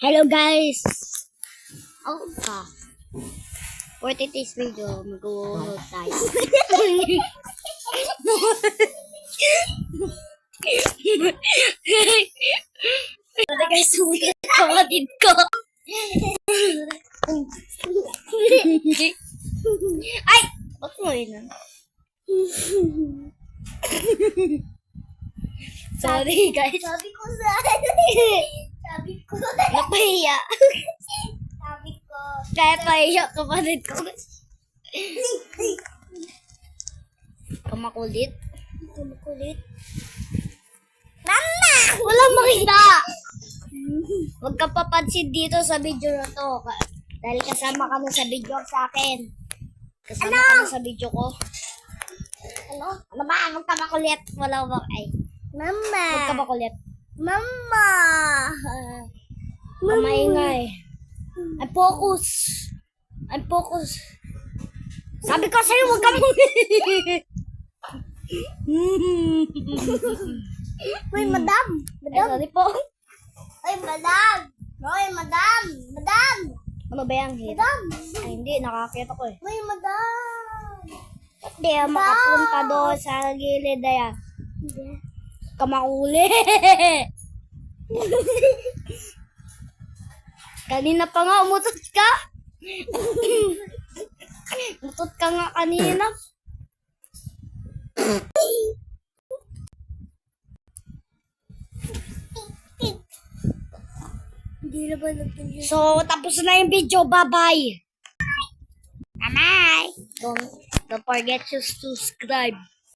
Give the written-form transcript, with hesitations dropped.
Hello guys! For today's video, mag-upload tayo. Hello guys, sulit kapatid ko. Ay! Ba't mo yun? Sorry guys. Sabi ko. Napahiya. Sabi ko. Kaya pahiya kapatid ko. Kamakulit. Mama! Walang makita. Huwag ka papansin dito sa video na to. Dahil kasama ka na sa video sa akin. Kasama ka na sa video ko. Ano ba? Huwag ka makulit. Wala ba? Ay. Mama! Huwag ka makulit. Mama! Maingay. I'm focus. Sabi ko sa'yo, huwag ka makulit. Uy, madam! Ay, sorry po. Uy, madam! Uy, madam! Madam! Ano ba yung hit? Madam! Ay, hindi. Nakakita ko eh. Uy, madam! Hindi, makapunta doon sa gilid na yan. Hindi. Kamauli. Kanina pa nga, umutot ka. Umutot ka nga kanina. Hindi na ba nagpinyo? So, tapos na yung video. Bye-bye. Bye-bye. Don't forget to subscribe.